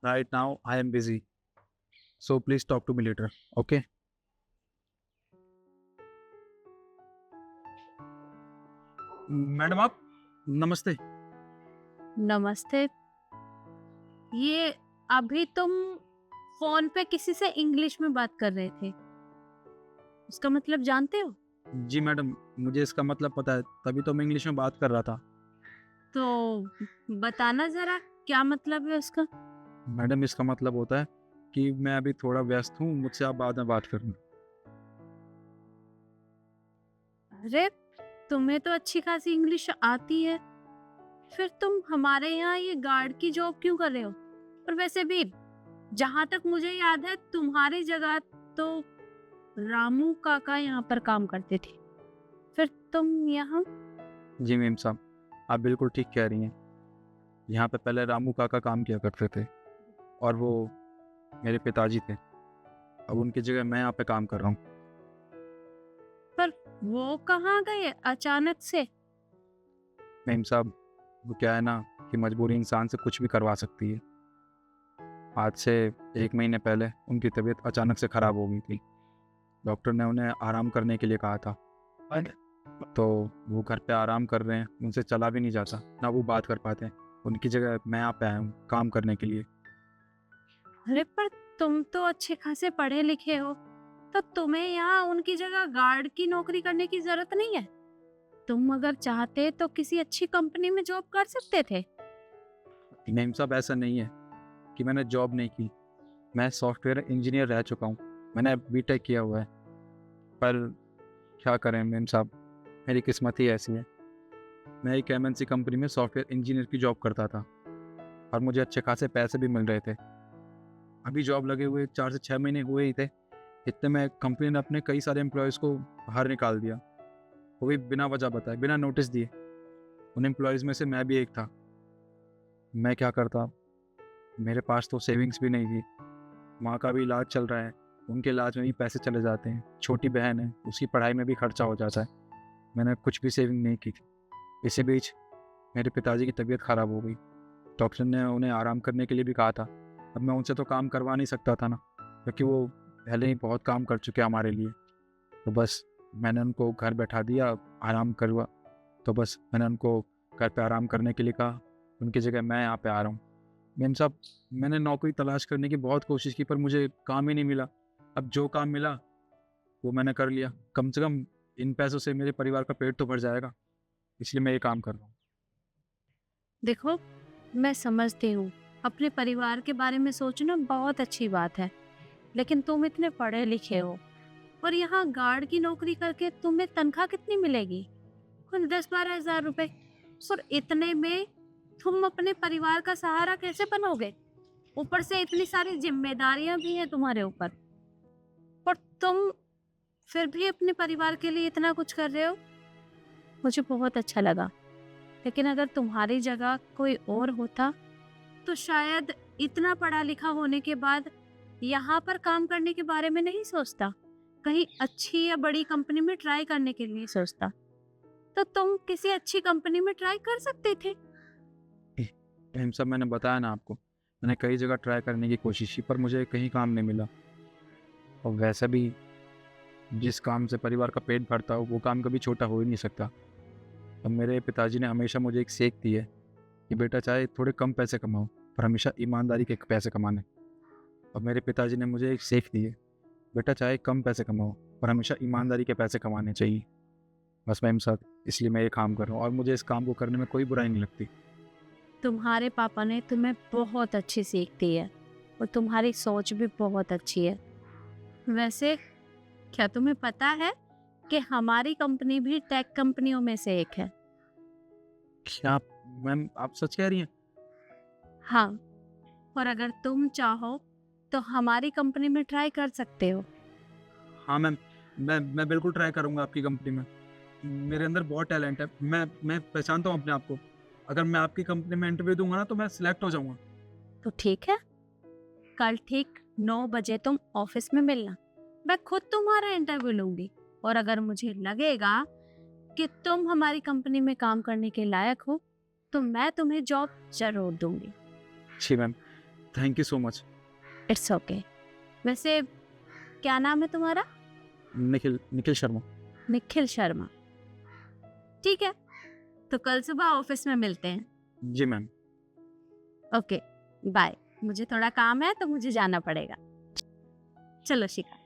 Right now, I am busy. So please talk to me later. Okay? Madam आप नमस्ते। नमस्ते। ये अभी तुम फोन पे किसी से इंग्लिश में बात कर रहे थे, उसका मतलब जानते हो? जी मैडम, मुझे इसका मतलब पता है, तभी तो मैं इंग्लिश में बात कर रहा था। तो बताना जरा, क्या मतलब है उसका? मैडम इसका मतलब होता है कि मैं अभी थोड़ा व्यस्त हूँ, मुझसे आप बाद में बात करूँ। अरे, तुम्हें तो अच्छी खासी इंग्लिश आती है, फिर तुम हमारे यहाँ ये गार्ड की जॉब क्यों कर रहे हो? और वैसे भी जहाँ तक मुझे याद है, तुम्हारी जगह तो रामू काका यहाँ पर काम करते थे, फिर तुम यहाँ? जी मैम साहब, आप बिल्कुल ठीक कह रही हैं। यहाँ पे पहले रामू काका काम किया करते थे और वो मेरे पिताजी थे। अब उनकी जगह मैं यहाँ पे काम कर रहा हूँ। पर वो कहाँ गए अचानक से? मैम साहब, वो क्या है ना कि मजबूरी इंसान से कुछ भी करवा सकती है। आज से 1 महीने पहले उनकी तबीयत अचानक से ख़राब हो गई थी। डॉक्टर ने उन्हें आराम करने के लिए कहा था, तो वो घर पे आराम कर रहे हैं। उनसे चला भी नहीं जाता, ना वो बात कर पाते हैं। उनकी जगह मैं यहाँ पे आया हूँ काम करने के लिए। अरे, पर तुम तो अच्छे खासे पढ़े लिखे हो, तो तुम्हें यहाँ उनकी जगह गार्ड की नौकरी करने की जरूरत नहीं है। तुम अगर चाहते तो किसी अच्छी कंपनी में जॉब कर सकते थे। मैम साहब, ऐसा नहीं है कि मैंने जॉब नहीं की। मैं सॉफ्टवेयर इंजीनियर रह चुका हूँ। मैंने बीटेक किया हुआ है। पर क्या करें मैम साहब, मेरी किस्मत ही ऐसी है। मैं एक एमएनसी कंपनी में सॉफ्टवेयर इंजीनियर की जॉब करता था और मुझे अच्छे खासे पैसे भी मिल रहे थे। अभी जॉब लगे हुए 4 से 6 महीने हुए ही थे, इतने में कंपनी ने अपने कई सारे एम्प्लॉयज़ को बाहर निकाल दिया, वो भी बिना वजह बताए, बिना नोटिस दिए। उन एम्प्लॉयज़ में से मैं भी एक था। मैं क्या करता, मेरे पास तो सेविंग्स भी नहीं थी। माँ का भी इलाज चल रहा है, उनके इलाज में भी पैसे चले जाते हैं। छोटी बहन है, उसकी पढ़ाई में भी खर्चा हो जाता है। मैंने कुछ भी सेविंग नहीं की थी। इसी बीच मेरे पिताजी की तबीयत ख़राब हो गई। डॉक्टर ने उन्हें आराम करने के लिए भी कहा था। अब मैं उनसे तो काम करवा नहीं सकता था ना, क्योंकि वो पहले ही बहुत काम कर चुके हैं हमारे लिए। तो बस मैंने उनको घर बैठा दिया, आराम करवा। तो बस मैंने उनको घर पे आराम करने के लिए कहा। उनकी जगह मैं यहाँ पे आ रहा हूँ। मेम साहब, मैंने नौकरी तलाश करने की बहुत कोशिश की, पर मुझे काम ही नहीं मिला। अब जो काम मिला वो मैंने कर लिया। कम से कम इन पैसों से मेरे परिवार का पेट तो भर जाएगा, इसलिए मैं ये काम कर रहा हूँ। देखो, मैं समझती हूँ, अपने परिवार के बारे में सोचना बहुत अच्छी बात है, लेकिन तुम इतने पढ़े लिखे हो और यहाँ गार्ड की नौकरी करके तुम्हें तनख्वाह कितनी मिलेगी? कुल 10-12 हज़ार रुपए। और इतने में तुम अपने परिवार का सहारा कैसे बनोगे? ऊपर से इतनी सारी जिम्मेदारियां भी हैं तुम्हारे ऊपर, और तुम फिर भी अपने परिवार के लिए इतना कुछ कर रहे हो। मुझे बहुत अच्छा लगा, लेकिन अगर तुम्हारी जगह कोई और होता तो शायद इतना पढ़ा लिखा होने के बाद यहाँ पर काम करने के बारे में नहीं सोचता, कहीं अच्छी या बड़ी कंपनी में ट्राई करने के लिए सोचता। तो तुम किसी अच्छी कंपनी में ट्राई कर सकते थे। मेम साहब, मैंने बताया ना आपको, मैंने कई जगह ट्राई करने की कोशिश की, पर मुझे कहीं काम नहीं मिला। और वैसे भी जिस काम से परिवार का पेट भरता हो वो काम कभी छोटा हो ही नहीं सकता। अब मेरे पिताजी ने हमेशा मुझे एक सीख दी है कि बेटा चाहे थोड़े कम पैसे कमाओ, पर हमेशा ईमानदारी के पैसे कमाने। और मेरे पिताजी ने मुझे एक सीख दी है, बेटा चाहे कम पैसे कमाओ, पर हमेशा ईमानदारी के पैसे कमाने चाहिए। बस मैम साहब, इसलिए मैं ये काम कर रहा हूँ और मुझे इस काम को करने में कोई बुराई नहीं लगती। तुम्हारे पापा ने तुम्हें बहुत अच्छी सीख दी है और तुम्हारी सोच भी बहुत अच्छी है। वैसे क्या तुम्हें पता है कि हमारी कंपनी भी टेक कंपनियों में से एक है? क्या मैम आप सच कह रही हैं? हाँ, और अगर तुम चाहो तो हमारी कंपनी में ट्राई कर सकते हो। हाँ मैम, मैं बिल्कुल ट्राई करूँगा आपकी कंपनी में। मेरे अंदर बहुत टैलेंट है। मैं पहचानता हूँ अपने आप को। अगर मैं आपकी कंपनी में इंटरव्यू दूँगा ना, तो मैं सिलेक्ट हो जाऊँगा। तो ठीक है, कल ठीक 9 बजे तुम ऑफिस में मिलना। मैं खुद तुम्हारा इंटरव्यू लूंगी, और अगर मुझे लगेगा कि तुम हमारी कंपनी में काम करने के लायक हो तो मैं तुम्हें जॉब जरूर दूंगी। जी ma'am, thank you so much. It's okay. वैसे क्या नाम है तुम्हारा? निखिल निखिल शर्मा। निखिल शर्मा। ठीक है, तो कल सुबह ऑफिस में मिलते हैं। जी मैम। Okay bye. मुझे थोड़ा काम है तो मुझे जाना पड़ेगा। चलो शिखा।